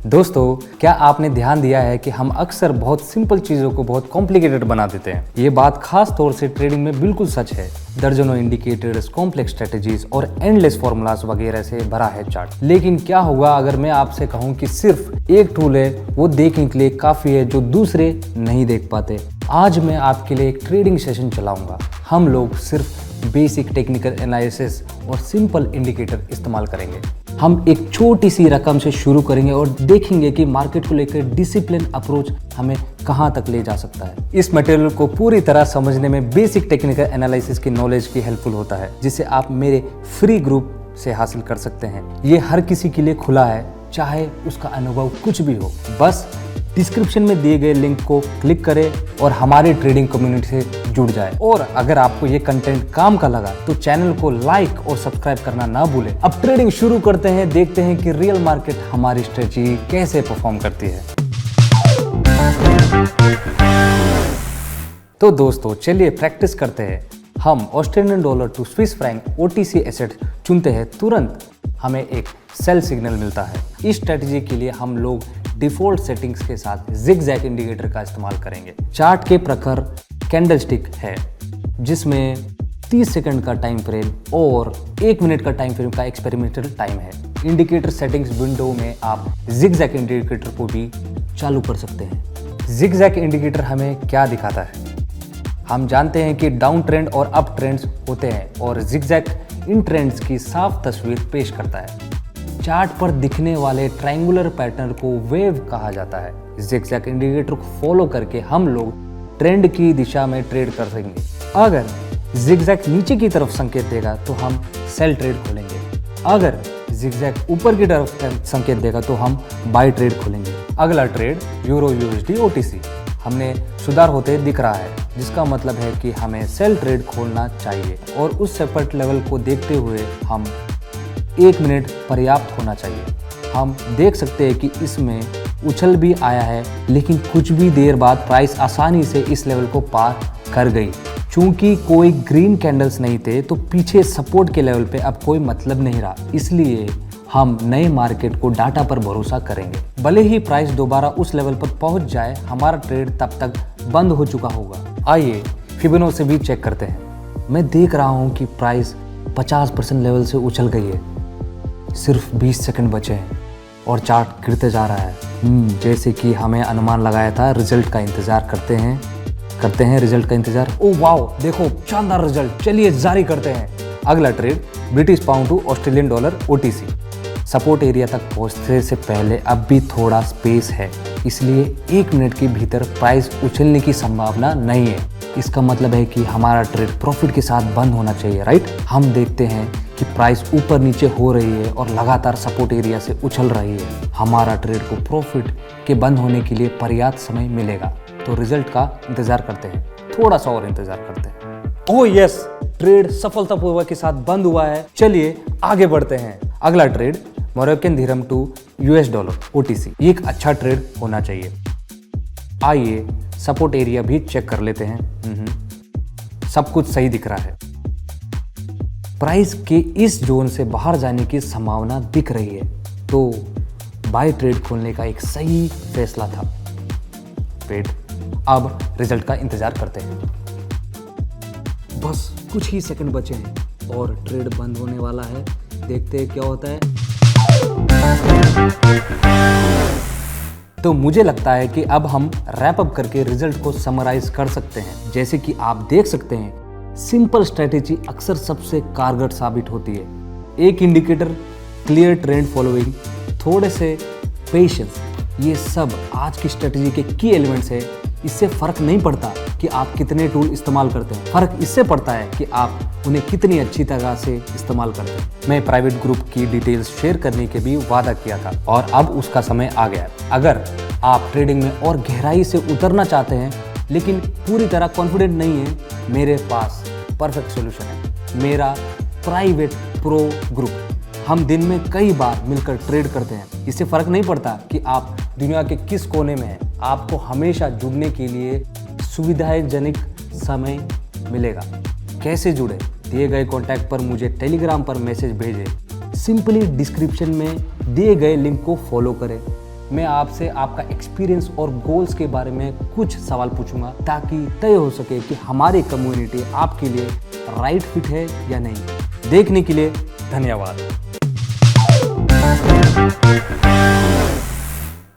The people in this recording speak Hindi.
दोस्तों, क्या आपने ध्यान दिया है कि हम अक्सर बहुत सिंपल चीज़ों को बहुत कॉम्प्लिकेटेड बना देते हैं। ये बात खास तौर से ट्रेडिंग में बिल्कुल सच है। दर्जनों इंडिकेटर्स, कॉम्प्लेक्स स्ट्रेटजीज और एंडलेस फॉर्मूलाज वगैरह से भरा है चार्ट। लेकिन क्या होगा अगर मैं आपसे कहूँ कि सिर्फ एक टूल है वो देखने के लिए काफ़ी है जो दूसरे नहीं देख पाते। आज मैं आपके लिए एक ट्रेडिंग सेशन चलाऊंगा। हम लोग सिर्फ बेसिक टेक्निकल एनालिसिस और सिंपल इंडिकेटर इस्तेमाल करेंगे। हम एक छोटी सी रकम से शुरू करेंगे और देखेंगे कि मार्केट को लेकर डिसिप्लिन अप्रोच हमें कहां तक ले जा सकता है। इस मटेरियल को पूरी तरह समझने में बेसिक टेक्निकल एनालिसिस की नॉलेज की हेल्पफुल होता है, जिसे आप मेरे फ्री ग्रुप से हासिल कर सकते हैं। ये हर किसी के लिए खुला है, चाहे उसका अनुभव कुछ भी हो। बस डिस्क्रिप्शन में दिए गए लिंक को क्लिक करें और हमारे ट्रेडिंग कम्युनिटी से जुड़ जाए। और अगर आपको ये कंटेंट काम का लगा तो चैनल को लाइक और सब्सक्राइब करना ना भूलें। अब ट्रेडिंग शुरू करते हैं, देखते हैं कि रियल मार्केट हमारी स्ट्रेटजी कैसे परफॉर्म करती है। तो दोस्तों, चलिए प्रैक्टिस करते हैं। हम Australian dollar to Swiss franc OTC asset चुनते हैं, तुरंत हमें एक सेल सिग्नल मिलता है। इस स्ट्रेटजी के लिए हम लोग डिफॉल्ट सेटिंग्स के साथ जिगजैग इंडिकेटर का इस्तेमाल करेंगे। चार्ट के प्रकार कैंडलस्टिक है, जिसमें 30 सेकंड का टाइम फ्रेम और 1 मिनट का टाइम फ्रेम का एक्सपेरिमेंटल टाइम है। इंडिकेटर सेटिंग्स विंडो में आप जिगजैग इंडिकेटर को भी चालू कर सकते हैं। जिगजैग इंडिकेटर हमें क्या दिखाता है? हम जानते हैं कि डाउन ट्रेंड और अप ट्रेंड्स होते हैं और जिगजैग इन ट्रेंड्स की साफ तस्वीर पेश करता है। चार्ट पर दिखने वाले ट्रायंगुलर पैटर्न को वेव कहा जाता है। जिगजैग इंडिकेटर को फॉलो करके हम लोग ट्रेंड की दिशा में ट्रेड कर सकेंगे। अगर जिगजैग नीचे की तरफ संकेत देगा तो हम सेल ट्रेड खोलेंगे। अगर जिगजैग ऊपर की तरफ संकेत देगा तो हम बाय ट्रेड खोलेंगे। अगला ट्रेड यूरो USD OTC हमने सुधार होते दिख रहा है, जिसका मतलब है कि हमें सेल ट्रेड खोलना चाहिए और उस सेपरेट लेवल को देखते हुए हम 1 मिनट पर्याप्त होना चाहिए। हम देख सकते हैं कि इसमें उछल भी आया है, लेकिन कुछ भी देर बाद प्राइस आसानी से इस लेवल को पार कर गई। चूंकि कोई ग्रीन कैंडल्स नहीं थे तो पीछे सपोर्ट के लेवल पे अब कोई मतलब नहीं रहा, इसलिए हम नए मार्केट को डाटा पर भरोसा करेंगे। भले ही प्राइस दोबारा उस लेवल पर पहुंच जाए, हमारा ट्रेड तब तक बंद हो चुका होगा। आइए फिबोनाची भी चेक करते हैं। मैं देख रहा हूं कि प्राइस 50% लेवल से उछल गई है। सिर्फ 20 सेकंड बचे हैं और चार्ट गिरते जा रहा है। जैसे कि हमें अनुमान लगाया था। रिजल्ट का इंतजार करते हैं रिजल्ट का इंतजार। ओ वाओ, देखो शानदार रिजल्ट। चलिए जारी करते हैं। अगला trade British pound to Australian dollar OTC। Support area तक पहुंचने से पहले अब भी थोड़ा स्पेस है, इसलिए 1 मिनट के भीतर प्राइस उछलने की संभावना नहीं है। इसका मतलब है कि हमारा ट्रेड प्रॉफिट के साथ बंद होना चाहिए, राइट? हम देखते हैं कि प्राइस ऊपर नीचे हो रही है और लगातार सपोर्ट एरिया से उछल रही है। हमारा ट्रेड को प्रॉफिट के बंद होने के लिए पर्याप्त समय मिलेगा, तो रिजल्ट का इंतजार करते हैं। थोड़ा सा और इंतजार करते हैं। ओह यस, ट्रेड सफलतापूर्वक के साथ बंद हुआ है। चलिए आगे बढ़ते हैं। अगला trade Moroccan dirham to US dollar OTC। ये एक अच्छा ट्रेड होना चाहिए। आइए सपोर्ट एरिया भी चेक कर लेते हैं। सब कुछ सही दिख रहा है। प्राइस के इस जोन से बाहर जाने की संभावना दिख रही है, तो बाय ट्रेड खोलने का एक सही फैसला था। वेट, अब रिजल्ट का इंतजार करते हैं। बस कुछ ही सेकंड बचे हैं और ट्रेड बंद होने वाला है। देखते हैं क्या होता है। तो मुझे लगता है कि अब हम रैप अप करके रिजल्ट को समराइज कर सकते हैं। जैसे कि आप देख सकते हैं, सिंपल स्ट्रेटेजी अक्सर सबसे कारगर साबित होती है। एक इंडिकेटर, क्लियर ट्रेंड फॉलोइंग, थोड़े से पेशेंस, ये सब आज की स्ट्रेटेजी के की एलिमेंट्स है। इससे फर्क नहीं पड़ता कि आप कितने टूल इस्तेमाल करते हैं, फर्क इससे पड़ता है कि आप उन्हें कितनी अच्छी तरह से इस्तेमाल करते हैं। मैं प्राइवेट ग्रुप की डिटेल्स शेयर करने के भी वादा किया था और अब उसका समय आ गया है। अगर आप ट्रेडिंग में और गहराई से उतरना चाहते हैं लेकिन पूरी तरह कॉन्फिडेंट नहीं है, मेरे पास परफेक्ट सोल्यूशन है। मेरा प्राइवेट प्रो ग्रुप। हम दिन में कई बार मिलकर ट्रेड करते हैं। इससे फर्क नहीं पड़ता कि आप दुनिया के किस कोने में हैं, आपको हमेशा जुड़ने के लिए सुविधाजनक समय मिलेगा। कैसे जुड़े? दिए गए कॉन्टैक्ट पर मुझे टेलीग्राम पर मैसेज भेजें। सिंपली डिस्क्रिप्शन में दिए गए लिंक को फॉलो करें। मैं आपसे आपका एक्सपीरियंस और गोल्स के बारे में कुछ सवाल पूछूंगा ताकि तय हो सके कि हमारी कम्युनिटी आपके लिए राइट फिट है या नहीं। देखने के लिए धन्यवाद।